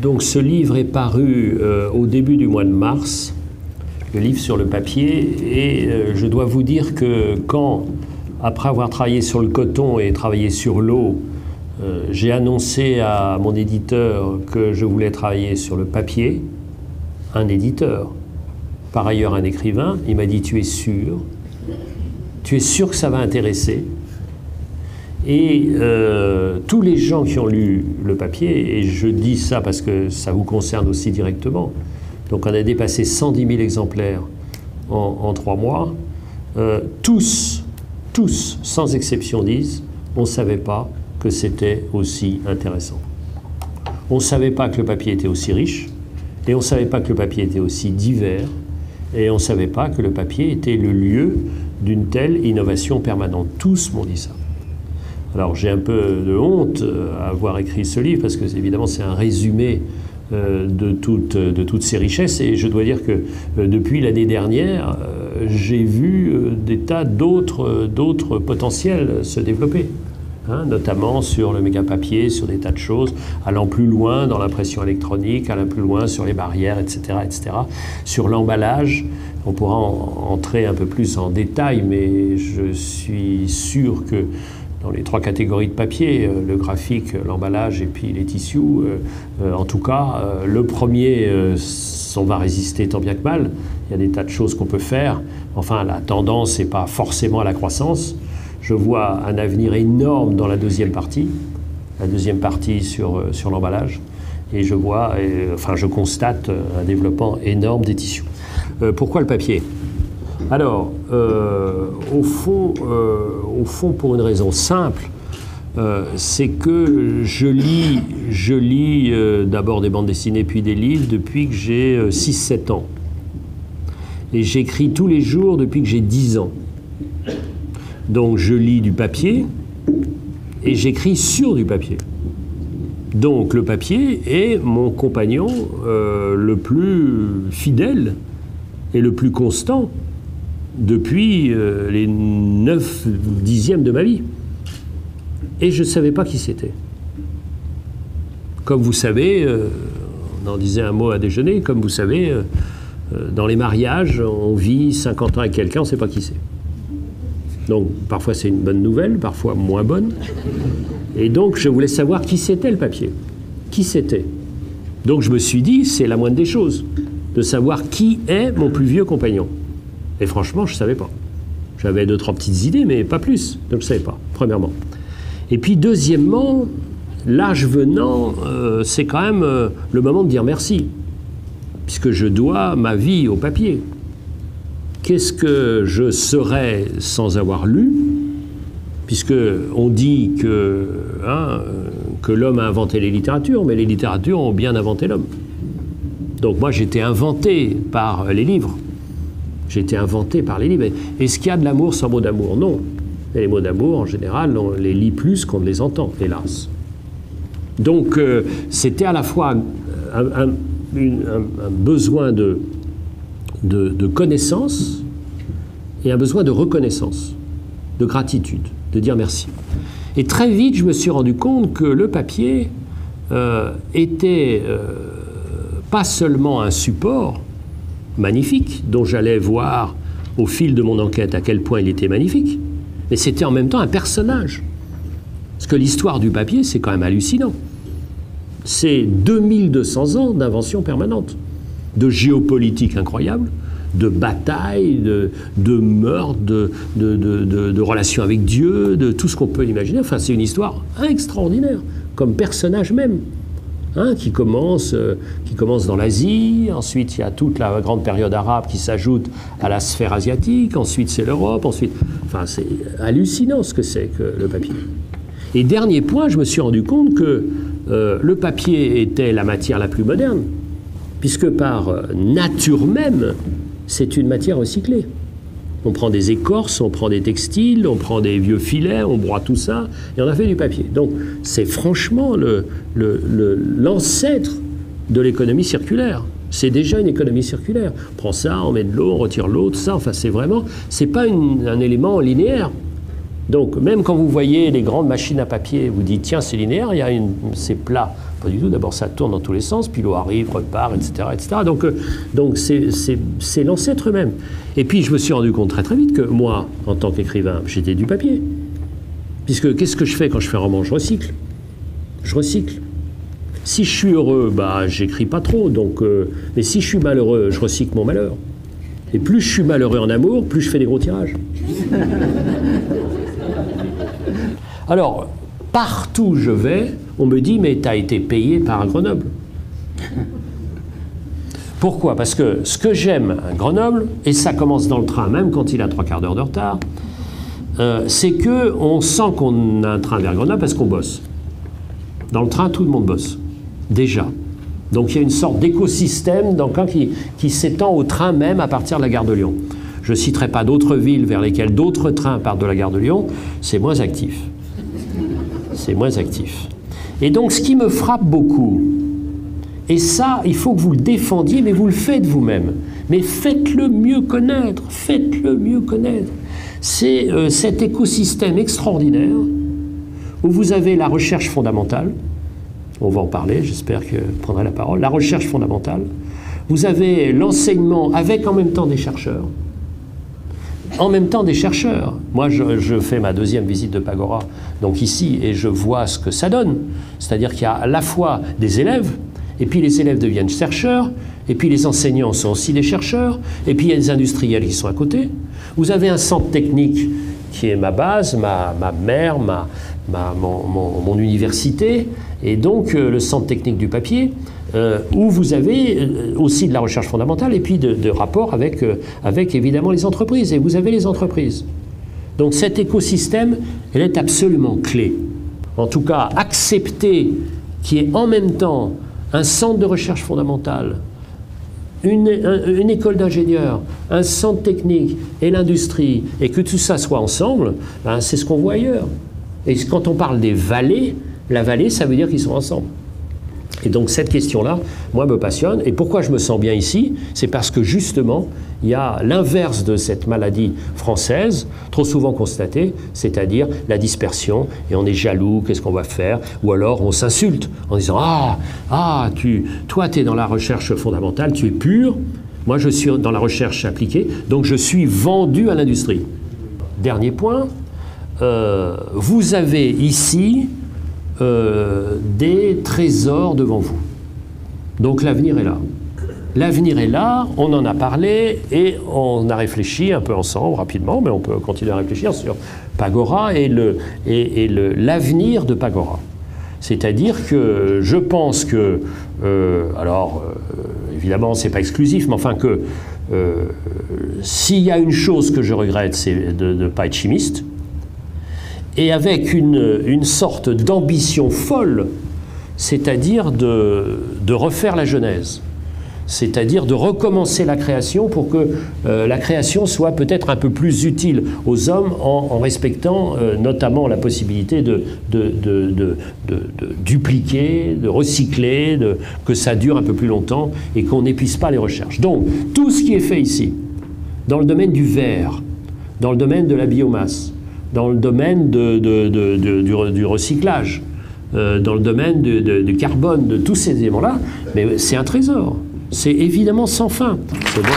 Donc ce livre est paru au début du mois de mars, le livre sur le papier, et je dois vous dire que quand, après avoir travaillé sur le coton et travaillé sur l'eau, j'ai annoncé à mon éditeur que je voulais travailler sur le papier, un éditeur, par ailleurs un écrivain, il m'a dit « Tu es sûr que ça va intéresser ?» Et tous les gens qui ont lu le papier, et je dis ça parce que ça vous concerne aussi directement, donc on a dépassé 110 000 exemplaires en 3 mois, tous, sans exception, disent « On ne savait pas que c'était aussi intéressant. On ne savait pas que le papier était aussi riche, et on ne savait pas que le papier était aussi divers, et on ne savait pas que le papier était le lieu d'une telle innovation permanente. » Tous m'ont dit ça. Alors j'ai un peu de honte à avoir écrit ce livre, parce que évidemment c'est un résumé de toutes ces richesses, et je dois dire que depuis l'année dernière, j'ai vu des tas d'autres potentiels se développer. Notamment sur le méga-papier, sur des tas de choses, allant plus loin dans l'impression électronique, allant plus loin sur les barrières, etc., etc. Sur l'emballage, on pourra entrer un peu plus en détail, mais je suis sûr que dans les 3 catégories de papier, le graphique, l'emballage et puis les tissus, en tout cas, le premier, on va résister tant bien que mal. Il y a des tas de choses qu'on peut faire. Enfin, la tendance n'est pas forcément à la croissance. Je vois un avenir énorme dans la deuxième partie sur l'emballage, et je vois, je constate un développement énorme des tissus. Pourquoi le papier? Alors, au fond, pour une raison simple, c'est que je lis d'abord des bandes dessinées puis des livres depuis que j'ai 6-7 ans. Et j'écris tous les jours depuis que j'ai 10 ans. Donc je lis du papier et j'écris sur du papier. Donc le papier est mon compagnon le plus fidèle et le plus constant depuis les 9/10 de ma vie. Et je ne savais pas qui c'était. Comme vous savez, on en disait un mot à déjeuner, comme vous savez, dans les mariages, on vit 50 ans avec quelqu'un, on ne sait pas qui c'est. Donc parfois c'est une bonne nouvelle, parfois moins bonne. Et donc je voulais savoir qui c'était le papier. Qui c'était. Donc je me suis dit, c'est la moindre des choses, de savoir qui est mon plus vieux compagnon. Et franchement, je ne savais pas. J'avais 2-3 petites idées, mais pas plus. Donc je ne savais pas, premièrement. Et puis deuxièmement, l'âge venant, c'est quand même le moment de dire merci. Puisque je dois ma vie au papier. Qu'est-ce que je serais sans avoir lu? Puisqu'on dit que l'homme a inventé les littératures, mais les littératures ont bien inventé l'homme. Donc moi, j'étais inventé par les livres. J'ai été inventé par les livres. Est-ce qu'il y a de l'amour sans mot d'amour? Non. Et les mots d'amour, en général, on les lit plus qu'on ne les entend, hélas. Donc, c'était à la fois un besoin de connaissance et un besoin de reconnaissance, de gratitude, de dire merci. Et très vite, je me suis rendu compte que le papier était pas seulement un support magnifique, dont j'allais voir au fil de mon enquête à quel point il était magnifique, mais c'était en même temps un personnage. Parce que l'histoire du papier, c'est quand même hallucinant. C'est 2200 ans d'invention permanente, de géopolitique incroyable, de batailles, de meurtres, de relations avec Dieu, de tout ce qu'on peut imaginer. Enfin, c'est une histoire extraordinaire, comme personnage même. Qui commence dans l'Asie, ensuite il y a toute la grande période arabe qui s'ajoute à la sphère asiatique, ensuite c'est l'Europe, ensuite... Enfin, c'est hallucinant ce que c'est que le papier. Et dernier point, je me suis rendu compte que le papier était la matière la plus moderne, puisque par nature même, c'est une matière recyclée. On prend des écorces, on prend des textiles, on prend des vieux filets, on broie tout ça, et on a fait du papier. Donc c'est franchement l'ancêtre de l'économie circulaire. C'est déjà une économie circulaire. On prend ça, on met de l'eau, on retire l'eau, tout ça. Enfin, c'est vraiment... C'est pas un élément linéaire. Donc, même quand vous voyez les grandes machines à papier, vous dites, tiens, c'est linéaire, c'est plat. Pas du tout. D'abord, ça tourne dans tous les sens, puis l'eau arrive, repart, etc. etc. Donc c'est l'ancêtre même. Et puis, je me suis rendu compte très très vite que moi, en tant qu'écrivain, j'étais du papier. Puisque qu'est-ce que je fais quand je fais un roman? Je recycle. Je recycle. Si je suis heureux, bah, j'écris pas trop. Mais si je suis malheureux, je recycle mon malheur. Et plus je suis malheureux en amour, plus je fais des gros tirages. Alors, partout où je vais, on me dit « mais tu as été payé par Grenoble ». Pourquoi? Parce que ce que j'aime à Grenoble, et ça commence dans le train, même quand il a 3/4 d'heure de retard, c'est qu'on sent qu'on a un train vers Grenoble parce qu'on bosse. Dans le train, tout le monde bosse, déjà. Donc il y a une sorte d'écosystème qui s'étend au train même à partir de la gare de Lyon. Je ne citerai pas d'autres villes vers lesquelles d'autres trains partent de la gare de Lyon, c'est moins actif. C'est moins actif. Et donc ce qui me frappe beaucoup, et ça, il faut que vous le défendiez, mais vous le faites vous-même. Mais faites-le mieux connaître, faites-le mieux connaître. C'est cet écosystème extraordinaire où vous avez la recherche fondamentale, on va en parler, j'espère que vous prendrez la parole, la recherche fondamentale, vous avez l'enseignement avec en même temps des chercheurs. En même temps des chercheurs. Moi, je fais ma deuxième visite de Pagora, donc ici, et je vois ce que ça donne. C'est-à-dire qu'il y a à la fois des élèves, et puis les élèves deviennent chercheurs, et puis les enseignants sont aussi des chercheurs, et puis il y a des industriels qui sont à côté. Vous avez un centre technique qui est ma base, ma mère, mon université, et donc le centre technique du papier, où vous avez aussi de la recherche fondamentale et puis de rapports avec évidemment les entreprises. Et vous avez les entreprises. Donc cet écosystème, elle est absolument clé. En tout cas, accepter qu'il y ait en même temps un centre de recherche fondamentale, une école d'ingénieurs, un centre technique et l'industrie, et que tout ça soit ensemble, ben, c'est ce qu'on voit ailleurs. Et quand on parle des vallées, la vallée, ça veut dire qu'ils sont ensemble. Et donc cette question-là, moi, me passionne. Et pourquoi je me sens bien ici? C'est parce que justement, il y a l'inverse de cette maladie française, trop souvent constatée, c'est-à-dire la dispersion, et on est jaloux, qu'est-ce qu'on va faire? Ou alors on s'insulte en disant « Ah, toi, tu es dans la recherche fondamentale, tu es pur, moi je suis dans la recherche appliquée, donc je suis vendu à l'industrie. » Dernier point, vous avez ici des trésors devant vous. Donc l'avenir est là. L'avenir est là, on en a parlé et on a réfléchi un peu ensemble, rapidement, mais on peut continuer à réfléchir sur Pagora et l'avenir de Pagora. C'est-à-dire que je pense que, évidemment, c'est pas exclusif, mais enfin que s'il y a une chose que je regrette, c'est de ne pas être chimiste, et avec une sorte d'ambition folle, c'est-à-dire de refaire la Genèse, c'est-à-dire de recommencer la création pour que la création soit peut-être un peu plus utile aux hommes en respectant notamment la possibilité de dupliquer, de recycler, que ça dure un peu plus longtemps et qu'on n'épuise pas les recherches. Donc, tout ce qui est fait ici, dans le domaine du verre, dans le domaine de la biomasse, dans le domaine du recyclage, dans le domaine du carbone, de tous ces éléments-là, mais c'est un trésor. C'est évidemment sans fin. C'est bon.